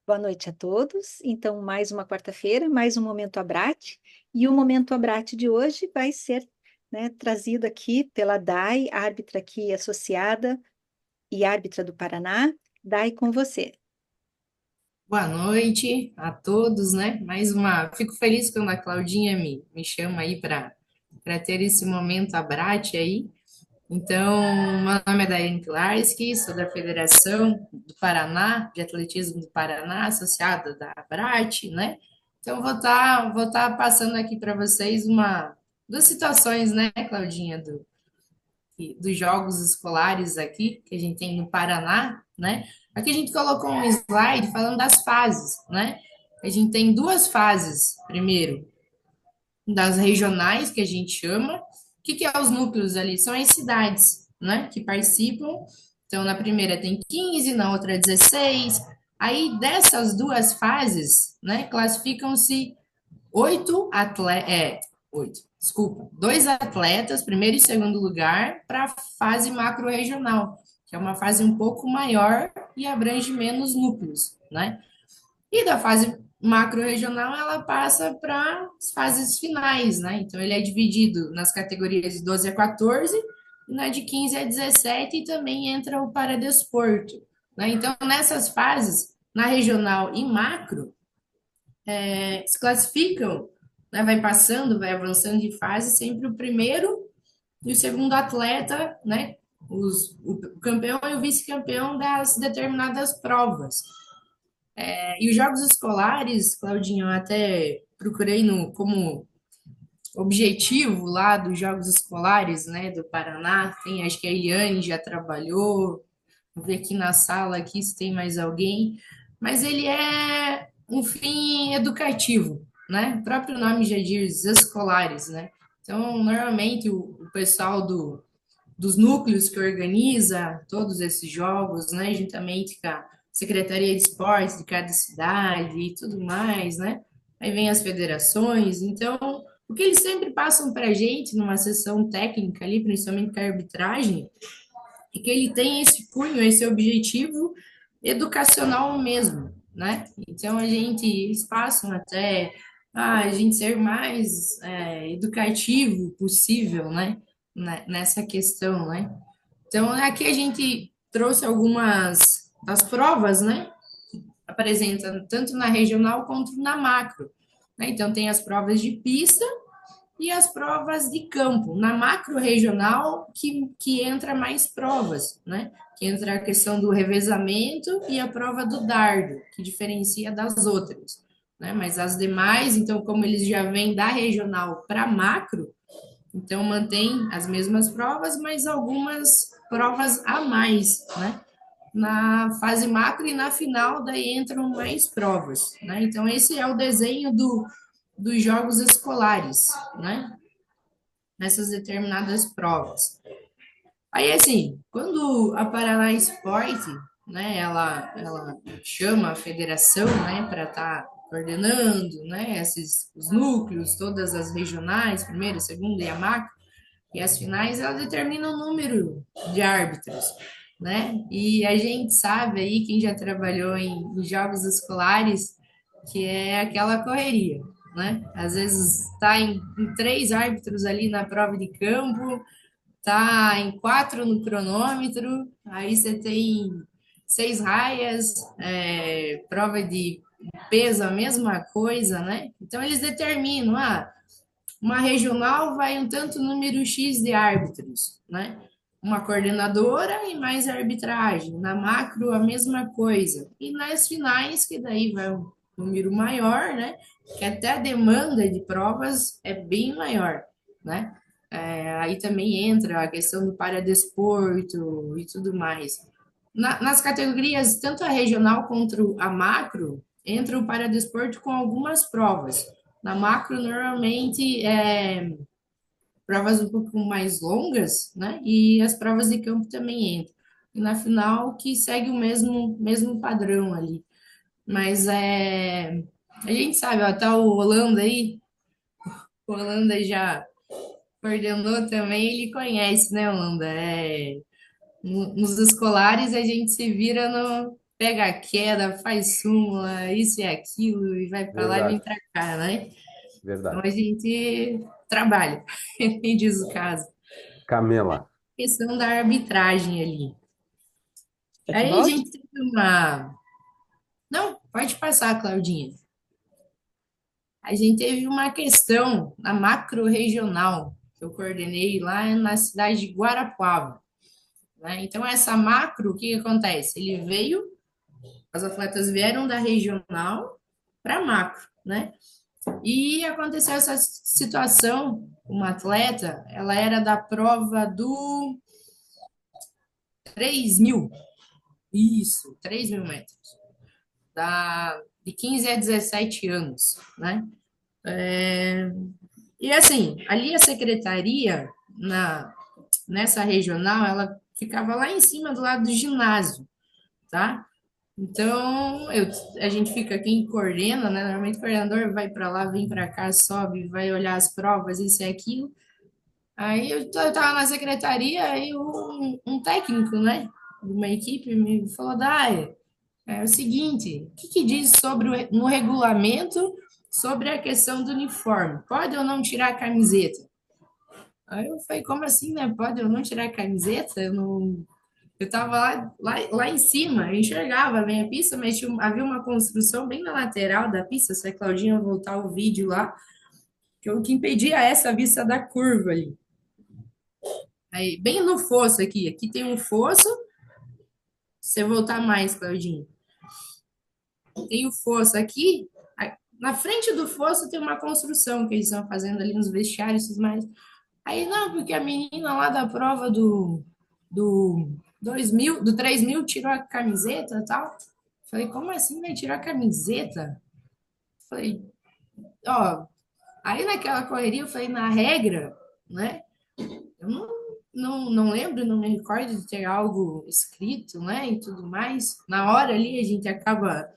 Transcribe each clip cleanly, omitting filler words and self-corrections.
Boa noite a todos. Então, mais uma quarta-feira, mais um Momento Abrate. E o Momento Abrate de hoje vai ser, trazido aqui pela Dai, árbitra aqui associada e árbitra do Paraná. Dai, com você. Boa noite a todos, né? Fico feliz quando a Claudinha me chama aí para ter esse momento abrate aí. Então, meu nome é Daiane Pilarski, sou da Federação do Paraná, de Atletismo do Paraná, associada da Abrate, né? Então, vou tá passando aqui para vocês duas situações, né, Claudinha, dos jogos escolares aqui que a gente tem no Paraná, né? Aqui a gente colocou um slide falando das fases, né? A gente tem duas fases. Primeiro, das regionais, que a gente chama. O que é os núcleos ali? São as cidades, né? Que participam. Então, na primeira tem 15, na outra 16. Aí, dessas duas fases, né? Classificam-se oito atletas, oito, desculpa, dois atletas, primeiro e segundo lugar, para a fase macro-regional, que é uma fase um pouco maior e abrange menos núcleos, né? E da fase macro-regional, ela passa para as fases finais, né? Então, ele é dividido nas categorias de 12 a 14, e na de 15 a 17, e também entra o paradesporto, né? Então, nessas fases, na regional e macro, se classificam, né, vai passando, vai avançando de fase, sempre o primeiro e o segundo atleta, né, o campeão e o vice-campeão das determinadas provas. E os jogos escolares, Claudinho, eu até procurei como objetivo lá dos jogos escolares, né, do Paraná, tem, acho que a Eliane já trabalhou, vou ver aqui na sala aqui se tem mais alguém, mas ele é um fim educativo, né? O próprio nome já diz escolares, né? Então, normalmente o pessoal dos núcleos que organiza todos esses jogos, né, juntamente com a Secretaria de Esportes de cada cidade e tudo mais, né? Aí vem as federações, então o que eles sempre passam para a gente numa sessão técnica ali, principalmente com a arbitragem, é que ele tem esse cunho, esse objetivo educacional mesmo, né? Então eles passam até a gente ser mais educativo possível, né? Nessa questão, né? Então aqui a gente trouxe algumas das provas, né? Apresenta tanto na regional quanto na macro, né? Então tem as provas de pista e as provas de campo. Na macro-regional, que entra mais provas, né? Que entra a questão do revezamento e a prova do dardo, que diferencia das outras. Né? Mas as demais, então, como eles já vêm da regional para macro, então mantém as mesmas provas, mas algumas provas a mais, né? Na fase macro e na final, daí entram mais provas, né? Então, esse é o desenho dos jogos escolares, né? Nessas determinadas provas. Aí, assim, quando a Paraná Esporte, né, ela chama a federação, né, para estar coordenando, né, os núcleos, todas as regionais, primeira, segunda e a macro, e as finais, ela determina o número de árbitros, né? E a gente sabe aí, quem já trabalhou em jogos escolares, que é aquela correria, né? Às vezes está em três árbitros ali na prova de campo, tá em quatro no cronômetro, aí você tem seis raias, prova de peso, a mesma coisa, né? Então eles determinam, uma regional vai um tanto número X de árbitros, né? Uma coordenadora e mais arbitragem. Na macro, a mesma coisa. E nas finais, que daí vai um número maior, né? Que até a demanda de provas é bem maior, né? Aí também entra a questão do paradesporto e tudo mais. Nas categorias, tanto a regional quanto a macro, entra o paradesporto com algumas provas. Na macro, normalmente, provas um pouco mais longas, né? E as provas de campo também entram. E na final, que segue o mesmo padrão ali. Mas a gente sabe, ó, tá o Holanda aí, o Holanda já coordenou também, ele conhece, né, Holanda? Nos escolares a gente se vira pega a queda, faz súmula, isso e aquilo, e vai para lá e vem Verdade, para cá, né? Então a verdade. gente trabalha, me diz o caso. Camila, Questão da arbitragem ali. Quer que Aí a volte? gente teve uma. Não, pode passar, Claudinha. A gente teve uma questão na macro-regional, que eu coordenei lá na cidade de Guarapuava, né? Então, essa macro, o que que acontece? Ele veio, as atletas vieram da regional para macro, né? E aconteceu essa situação, uma atleta, ela era da prova do 3.000, isso, 3.000 metros, de 15 a 17 anos, né? E assim, ali a secretaria, nessa regional, ela ficava lá em cima do lado do ginásio, tá? Então, a gente fica, quem coordena, né? Normalmente o coordenador vai para lá, vem para cá, sobe, vai olhar as provas, isso e aquilo. Aí eu tava na secretaria, aí um técnico, né, de uma equipe me falou, Dai, é o seguinte, o que que diz sobre no regulamento sobre a questão do uniforme? Pode ou não tirar a camiseta? Aí eu falei, como assim, né? Pode eu não tirar a camiseta? Eu não... Eu tava lá em cima, eu enxergava bem a pista, mas havia uma construção bem na lateral da pista, se a Claudinha voltar o vídeo lá, o que impedia essa vista da curva ali. Aí, bem no fosso aqui tem um fosso, se você voltar mais, Claudinha, tem o fosso aqui, na frente do fosso tem uma construção que eles estão fazendo ali nos vestiários e tudo mais. Aí, não, porque a menina lá da prova do 2000, do 3.000 tirou a camiseta e tal. Falei, como assim vai tirar a camiseta? Falei, ó, aí naquela correria eu falei, na regra, né? Eu não lembro, não me recordo de ter algo escrito, né? E tudo mais. Na hora ali a gente acaba.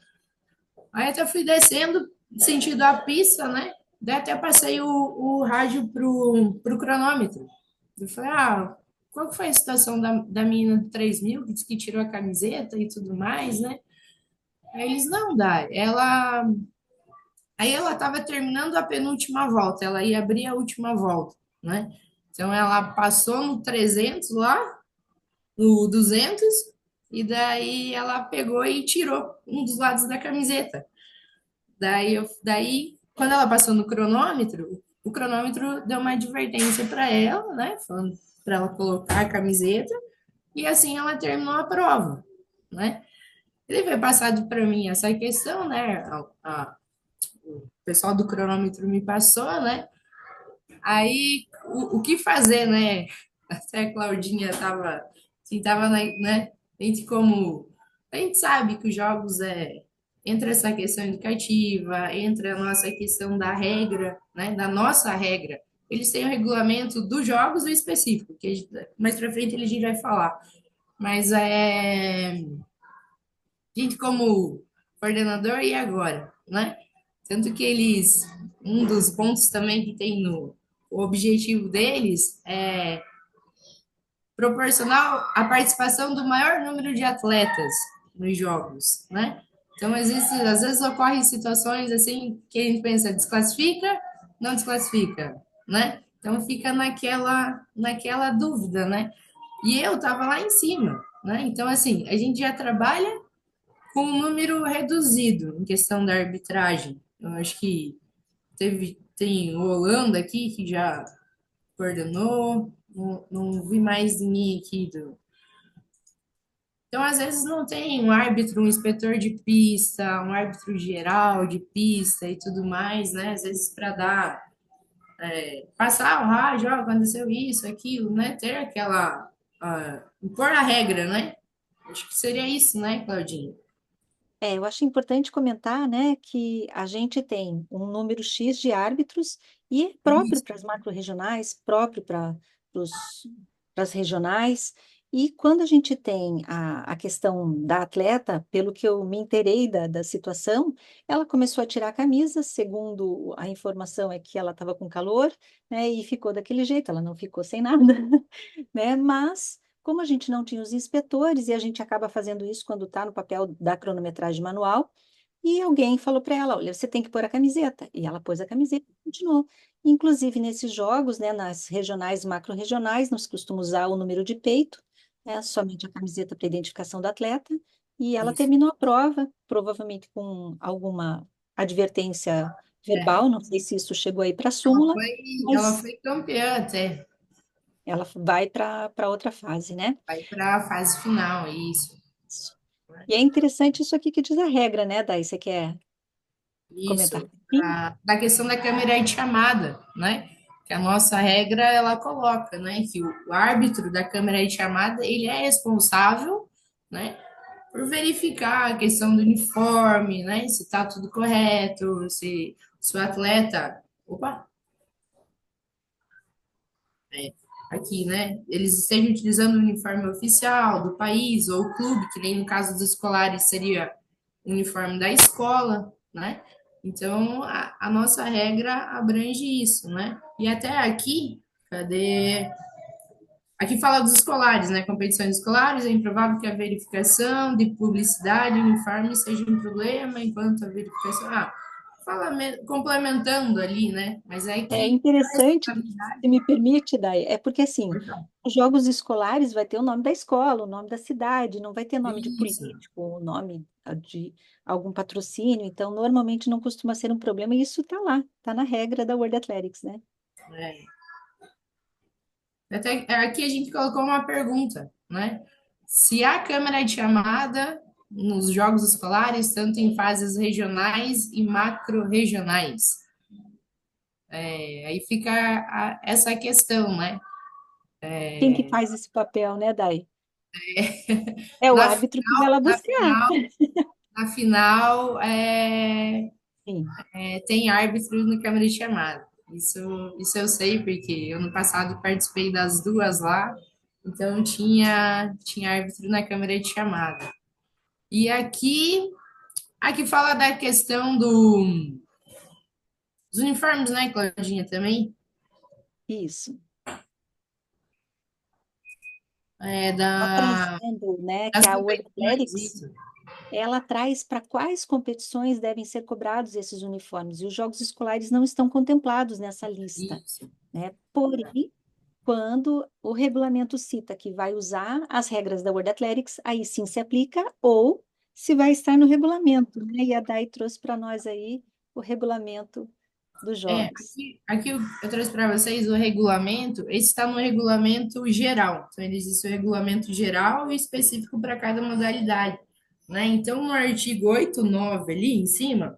Aí até fui descendo, sentido a pista, né? Daí até passei o rádio pro cronômetro. Eu falei, qual que foi a situação da menina do 3.000 que disse que tirou a camiseta e tudo mais, né? Aí eles, não, dá. Aí ela estava terminando a penúltima volta, ela ia abrir a última volta, né? Então ela passou no 300 lá, no 200, e daí ela pegou e tirou um dos lados da camiseta. Daí quando ela passou no cronômetro, o cronômetro deu uma advertência para ela, né? Falando para ela colocar a camiseta, e assim ela terminou a prova, né? Ele foi passado para mim essa questão, né? O pessoal do cronômetro me passou, né? Aí, o que fazer, né? Até a Claudinha estava assim, né? A gente como... A gente sabe que os jogos entra essa questão educativa, entra a nossa questão da regra, né? Da nossa regra. Eles têm o regulamento dos jogos e específico, que mais para frente a gente vai falar. Mas a gente como coordenador e agora, né? Tanto que um dos pontos também que tem no o objetivo deles é proporcionar a participação do maior número de atletas nos jogos, né? Então, às vezes ocorrem situações assim que a gente pensa, desclassifica, não desclassifica, né? Então fica naquela dúvida, né? E eu tava lá em cima, né? Então, assim, a gente já trabalha com um número reduzido em questão da arbitragem. Eu acho que tem o Holanda aqui que já coordenou, não vi mais ninguém aqui Então, às vezes, não tem um árbitro, um inspetor de pista, um árbitro geral de pista e tudo mais, né? Às vezes, para passar o rádio, aconteceu isso, aquilo, né? Ter impor a regra, né? Acho que seria isso, né, Claudinha? Eu acho importante comentar, né, que a gente tem um número X de árbitros e é próprio Isso. para as macro-regionais, próprio para as regionais. E quando a gente tem a questão da atleta, pelo que eu me inteirei da situação, ela começou a tirar a camisa, segundo a informação é que ela estava com calor, né, e ficou daquele jeito, ela não ficou sem nada, né, mas Como a gente não tinha os inspetores, e a gente acaba fazendo isso quando está no papel da cronometragem manual, e alguém falou para ela, olha, você tem que pôr a camiseta. E ela pôs a camiseta e continuou. Inclusive, nesses jogos, né, nas regionais e macro-regionais, nós costumamos usar o número de peito, somente a camiseta para identificação do atleta, e ela Isso. terminou a prova, provavelmente com alguma advertência É. verbal, não sei se isso chegou aí para a Ela súmula, foi, ela mas foi campeã até. ela vai para outra fase, né? Vai para a fase final, isso. Isso. E é interessante isso aqui que diz a regra, né, Daí? Você quer comentar? Isso. Sim. Da questão da câmera de chamada, né? Que a nossa regra, ela coloca, né? Que o árbitro da câmera de chamada, ele é responsável, né? Por verificar a questão do uniforme, né? Se está tudo correto, se o atleta... Opa! Aqui, né? Eles estejam utilizando o uniforme oficial do país ou clube, que nem no caso dos escolares seria o uniforme da escola, né? Então, a nossa regra abrange isso, né? E até aqui, cadê? Aqui fala dos escolares, né? Competições escolares, é improvável que a verificação de publicidade uniforme seja um problema, enquanto a verificação. Complementando ali, né? Mas é É que a interessante, responsabilidade. se me permite, Dai, é porque assim, os jogos escolares vai ter o nome da escola, o nome da cidade, não vai ter nome de Isso. político, o nome de algum patrocínio, então normalmente não costuma ser um problema, e isso está lá, está na regra da World Athletics, né? É. Até aqui a gente colocou uma pergunta, né? Se há câmera de chamada nos jogos escolares, tanto em fases regionais e macro-regionais. Aí fica essa questão, né? Quem que faz esse papel, né, Dai? É o Na, árbitro que vai lá na buscar. final, na final Sim. tem árbitro na câmera de chamada. Isso eu sei, porque ano passado participei das duas lá, então tinha árbitro na câmera de chamada. E aqui fala da questão dos uniformes, né, Claudinha, também? Isso. É, Tá trazendo, né, que das a World competições, Athletics isso. ela traz para quais competições devem ser cobrados esses uniformes, e os jogos escolares não estão contemplados nessa lista, Isso. né? Porém, quando o regulamento cita que vai usar as regras da World Athletics, aí sim se aplica, ou se vai estar no regulamento, né? E a Dai trouxe para nós aí o regulamento dos jogos. Aqui eu trouxe para vocês o regulamento, esse está no regulamento geral. Então, ele existe o regulamento geral e específico para cada modalidade, né? Então, no artigo 8.9 ali em cima,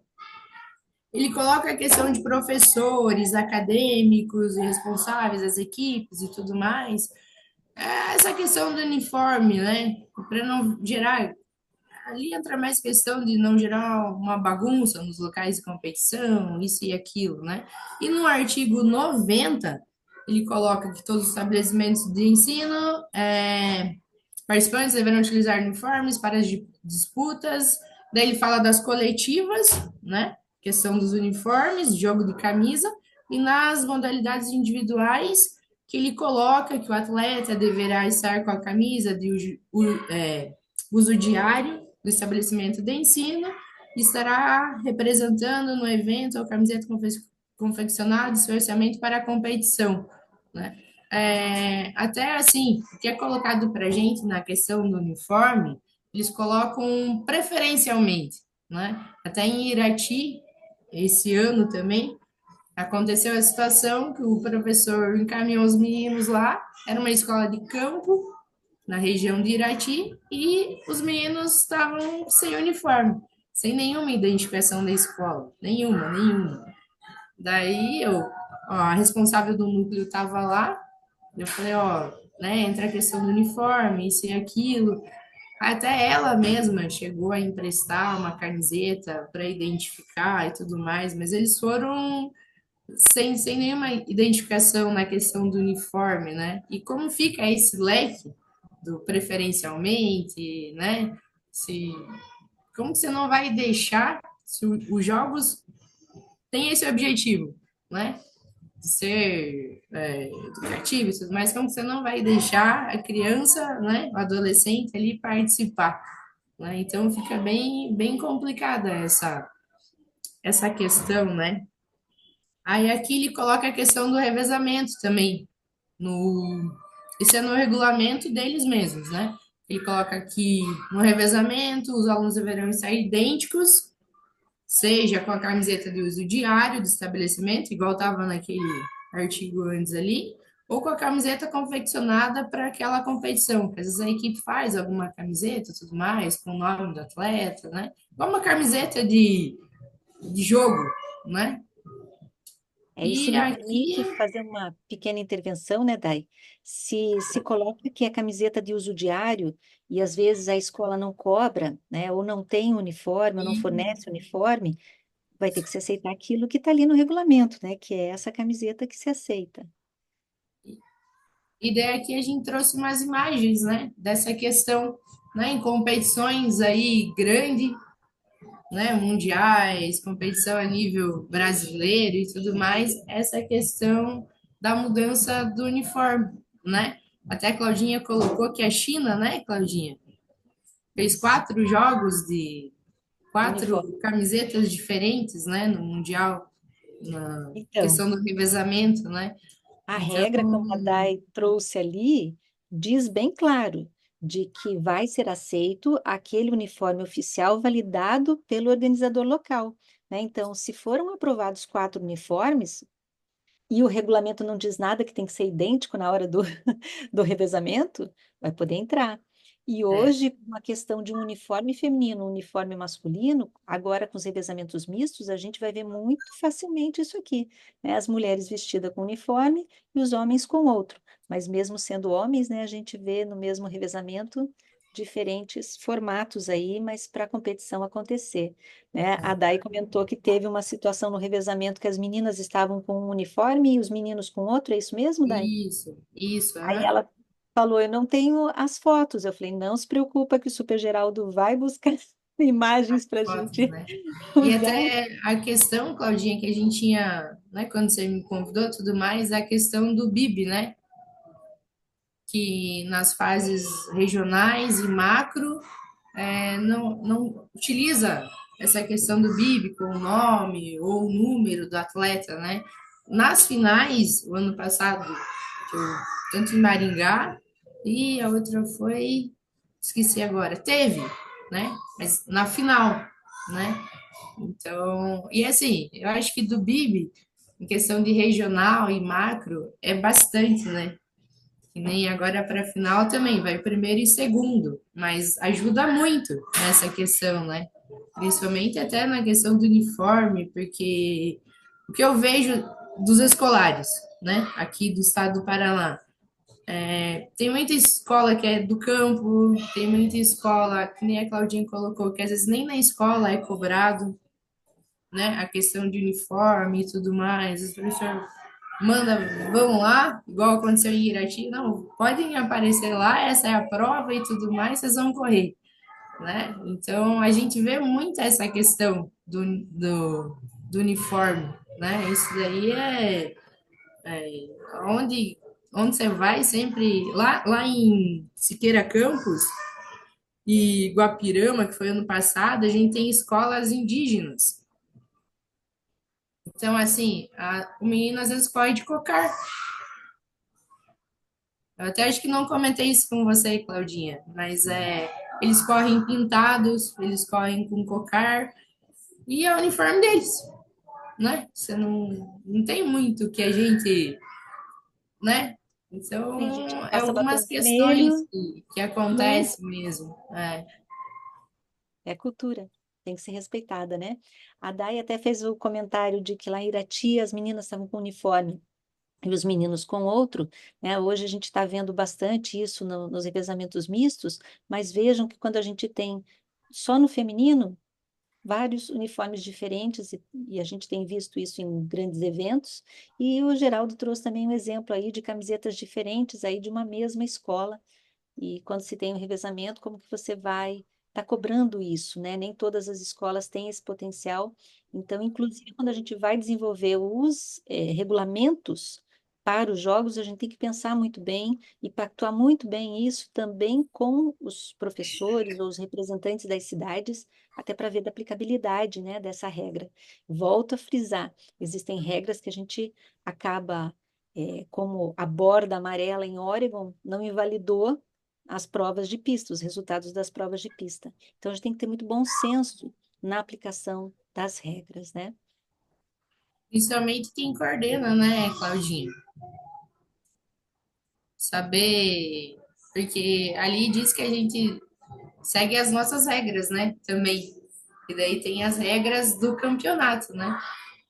ele coloca a questão de professores, acadêmicos e responsáveis, as equipes e tudo mais. Essa questão do uniforme, né? Para não gerar. Ali entra mais questão de não gerar uma bagunça nos locais de competição, isso e aquilo, né? E no artigo 90, ele coloca que todos os estabelecimentos de ensino participantes deverão utilizar uniformes para as disputas. Daí ele fala das coletivas, né? Questão dos uniformes, jogo de camisa, e nas modalidades individuais, que ele coloca que o atleta deverá estar com a camisa de uso diário do estabelecimento de ensino e estará representando no evento a camiseta confeccionada de seu orçamento para a competição, né? Até assim, o que é colocado para a gente na questão do uniforme, eles colocam preferencialmente, né? Até em Irati, esse ano também, aconteceu a situação que o professor encaminhou os meninos lá, era uma escola de campo, na região de Irati, e os meninos estavam sem uniforme, sem nenhuma identificação da escola, nenhuma. Daí a responsável do núcleo estava lá, eu falei, ó, né, entra a questão do uniforme, isso e aquilo. Até ela mesma chegou a emprestar uma camiseta para identificar e tudo mais, mas eles foram sem nenhuma identificação na questão do uniforme, né? E como fica esse leque do preferencialmente, né? Se, como que você não vai deixar se os jogos têm esse objetivo, né? de ser educativo e tudo mais, como você não vai deixar a criança, né, o adolescente ali participar, né? Então fica bem complicada essa questão, né? Aí aqui ele coloca a questão do revezamento também, no, isso é no regulamento deles mesmos, né? Ele coloca aqui no revezamento, os alunos deverão estar idênticos, seja com a camiseta de uso diário do estabelecimento, igual estava naquele artigo antes ali, ou com a camiseta confeccionada para aquela competição, que às vezes a equipe faz alguma camiseta e tudo mais, com o nome do atleta, né? Igual uma camiseta de jogo, né? Isso E me aqui, permite fazer uma pequena intervenção, né, Dai? Se coloca que é camiseta de uso diário e às vezes a escola não cobra, né, ou não tem uniforme, ou não fornece uniforme, vai ter que se aceitar aquilo que está ali no regulamento, né, que é essa camiseta que se aceita. e daí aqui a gente trouxe umas imagens, né, dessa questão, né, em competições aí grande, né, mundiais, competição a nível brasileiro e tudo mais, essa questão da mudança do uniforme, né? Até a Claudinha colocou que a China, né, Claudinha, fez Isso, 4 jogos de uniforme. 4 camisetas diferentes, né, no mundial, na Então, questão do revezamento, né? a Então, regra, como a Dai trouxe ali, diz bem claro de que vai ser aceito aquele uniforme oficial validado pelo organizador local, né? Então, se foram aprovados 4 uniformes, e o regulamento não diz nada que tem que ser idêntico na hora do, do revezamento, vai poder entrar. E é, hoje, uma questão de um uniforme feminino, um uniforme masculino, agora com os revezamentos mistos, a gente vai ver muito facilmente isso aqui, né? As mulheres vestidas com uniforme e os homens com outro. Mas mesmo sendo homens, né, a gente vê no mesmo revezamento diferentes formatos aí, mas para a competição acontecer, né? A Dai comentou que teve uma situação no revezamento que as meninas estavam com um uniforme e os meninos com outro, é isso mesmo, Dai? isso, Aí aham. ela falou, eu não tenho as fotos. Eu falei, não se preocupa que o Super Geraldo vai buscar imagens para a Fotos, gente né? E usar. até a questão, Claudinha, que a gente tinha, né, quando você me convidou, e tudo mais, a questão do BIB, né? Que nas fases regionais e macro não utiliza essa questão do BIB com o nome ou o número do atleta, né? Nas finais, o ano passado, tanto em Maringá e a outra foi, esqueci agora, teve, né? Mas na final, né? Então, e assim, eu acho que do BIB, em questão de regional e macro, é bastante, né? Que nem agora para a final também, vai primeiro e segundo, mas ajuda muito nessa questão, né? Principalmente até na questão do uniforme, porque o que eu vejo dos escolares, né, aqui do estado do Paraná, tem muita escola que é do campo, tem muita escola, que nem a Claudinha colocou, que às vezes nem na escola é cobrado, né, a questão de uniforme e tudo mais. Os professores vão lá, igual aconteceu em Irati, não, podem aparecer lá, essa é a prova e tudo mais, vocês vão correr, né? Então, a gente vê muito essa questão do uniforme, né? Isso daí onde, onde você vai sempre, lá em Siqueira Campos e Guapirama, que foi ano passado, a gente tem escolas indígenas. Então, assim, o menino às vezes corre de cocar. Eu até acho que não comentei isso com você, Claudinha, mas eles correm pintados, eles correm com cocar e é o uniforme deles, né? Você não tem muito que a gente, né? Tem gente Então, que é passa algumas batom questões vermelho, que né? acontecem mesmo. É cultura, tem que ser respeitada, né? A Dai até fez o comentário de que lá em Irati as meninas estavam com uniforme e os meninos com outro, né? Hoje a gente está vendo bastante isso nos revezamentos mistos, mas vejam que quando a gente tem só no feminino, vários uniformes diferentes, e a gente tem visto isso em grandes eventos, e o Geraldo trouxe também um exemplo aí de camisetas diferentes aí de uma mesma escola, e quando se tem um revezamento, como que você vai está cobrando isso, né? Nem todas as escolas têm esse potencial. Então, inclusive, quando a gente vai desenvolver os regulamentos para os jogos, a gente tem que pensar muito bem e pactuar muito bem isso também com os professores ou os representantes das cidades, até para ver da aplicabilidade, né, dessa regra. Volto a frisar, existem regras que a gente acaba, como a borda amarela em Oregon, não invalidou as provas de pista, os resultados das provas de pista. Então, a gente tem que ter muito bom senso na aplicação das regras, né? Principalmente quem coordena, né, Claudinha? Saber, porque ali diz que a gente segue as nossas regras, né? Também. E daí tem as regras do campeonato, né?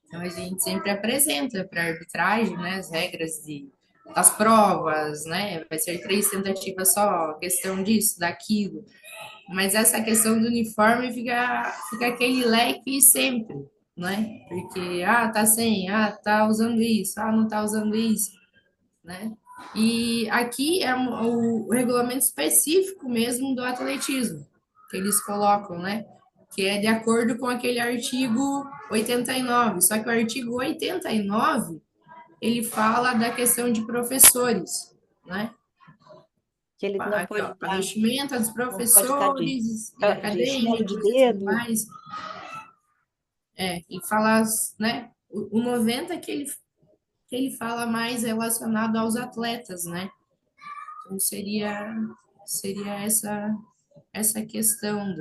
Então a gente sempre apresenta para a arbitragem, né, as regras das provas, né? Vai ser 3 tentativas só, questão disso, daquilo. Mas essa questão do uniforme fica aquele leque sempre, né? Porque, tá sem, tá usando isso, não tá usando isso, né? E aqui é o regulamento específico mesmo do atletismo, que eles colocam, né? Que é de acordo com aquele artigo 89. Só que o artigo 89, ele fala da questão de professores, né? Que ele não Aqui, pode ó, a estar, vestimenta dos não pode estar professores e de chinelo de acadêmicos e tudo dedo. mais. E fala, né? O 90 que ele fala mais relacionado aos atletas, né? Então seria essa questão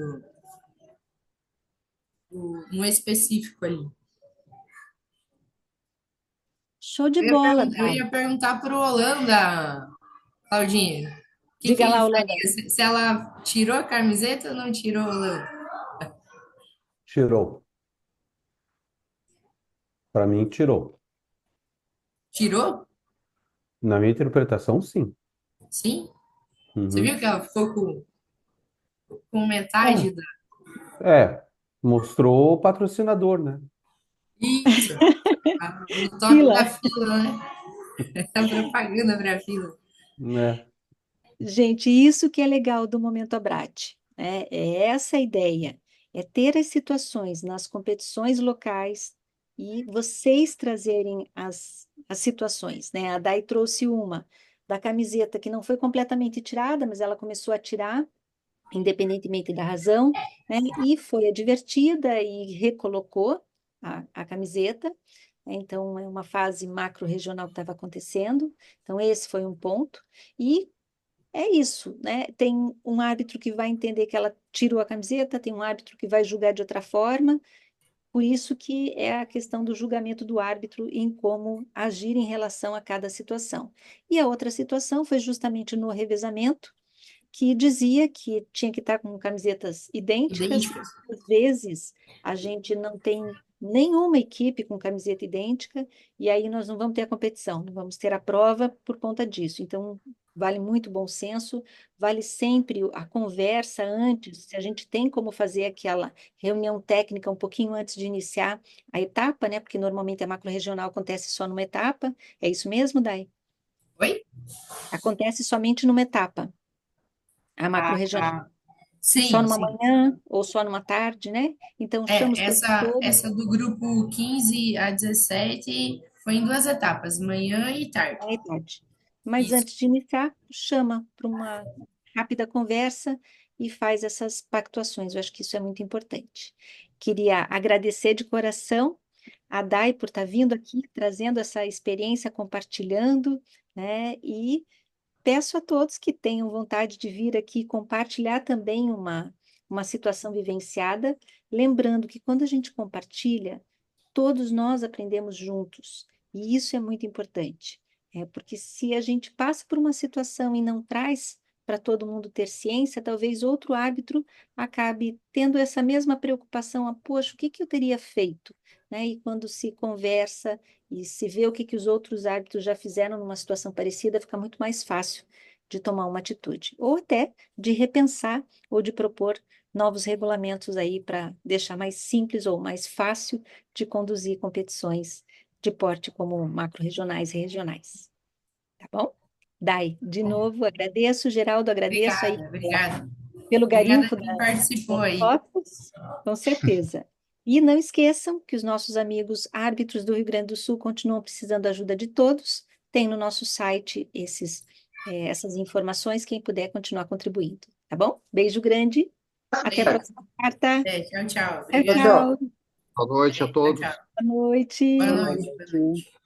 no específico ali. Show de bola, Eu Dai. ia perguntar para o Holanda, Claudinha, o que Diga ele lá, Holanda. faria? Se ela tirou a camiseta ou não tirou, Holanda? Tirou. Para mim, tirou. Tirou? Na minha interpretação, sim. Sim? Você viu Uhum. que ela ficou com metade da. Mostrou o patrocinador, né? Isso, no toque da Fila. fila, né? A propaganda para a fila. É. Gente, isso que é legal do Momento Abrate, né? É essa a ideia, é ter as situações nas competições locais e vocês trazerem as situações, né? A Dai trouxe uma da camiseta que não foi completamente tirada, mas ela começou a tirar, independentemente da razão, né? E foi advertida e recolocou a camiseta. Então, é uma fase macro-regional que estava acontecendo. Então, esse foi um ponto. E é isso, né? Tem um árbitro que vai entender que ela tirou a camiseta, tem um árbitro que vai julgar de outra forma. Por isso que é a questão do julgamento do árbitro em como agir em relação a cada situação. E a outra situação foi justamente no revezamento, que dizia que tinha que estar com camisetas idênticas. Idênticos. Às vezes a gente não tem nenhuma equipe com camiseta idêntica, e aí nós não vamos ter a competição, não vamos ter a prova por conta disso. Então, vale muito bom senso, vale sempre a conversa antes, se a gente tem como fazer aquela reunião técnica um pouquinho antes de iniciar a etapa, né? Porque normalmente a macro-regional acontece só numa etapa. É isso mesmo, Dai? Oi? Acontece somente numa etapa, a macro-regional. Ah, Só sim, numa sim. manhã ou só numa tarde, né? Então, chama os professores, Essa do grupo 15 a 17 foi em 2 etapas, manhã e tarde. manhã e tarde. Mas Isso. antes de iniciar, chama para uma rápida conversa e faz essas pactuações. Eu acho que isso é muito importante. Queria agradecer de coração a Dai por estar vindo aqui, trazendo essa experiência, compartilhando, né? E peço a todos que tenham vontade de vir aqui compartilhar também uma situação vivenciada, lembrando que quando a gente compartilha, todos nós aprendemos juntos, e isso é muito importante. Porque se a gente passa por uma situação e não traz para todo mundo ter ciência, talvez outro árbitro acabe tendo essa mesma preocupação, poxa, o que que eu teria feito? Né? E quando se conversa e se vê o que que os outros árbitros já fizeram numa situação parecida, fica muito mais fácil de tomar uma atitude, ou até de repensar ou de propor novos regulamentos aí para deixar mais simples ou mais fácil de conduzir competições de porte como macro-regionais e regionais. Tá bom? Dai, de novo, agradeço, Geraldo, agradeço aí Obrigada, obrigada. pelo Obrigada garimpo a quem participou das aí. fotos, com certeza. E não esqueçam que os nossos amigos árbitros do Rio Grande do Sul continuam precisando da ajuda de todos. Tem no nosso site essas informações, quem puder continuar contribuindo, tá bom? Beijo grande, até a Beijo. próxima quarta. Tchau, tchau. Tchau, Obrigada. tchau. Boa noite a Tchau, todos. tchau. Boa noite. Boa Boa noite. Boa noite. noite.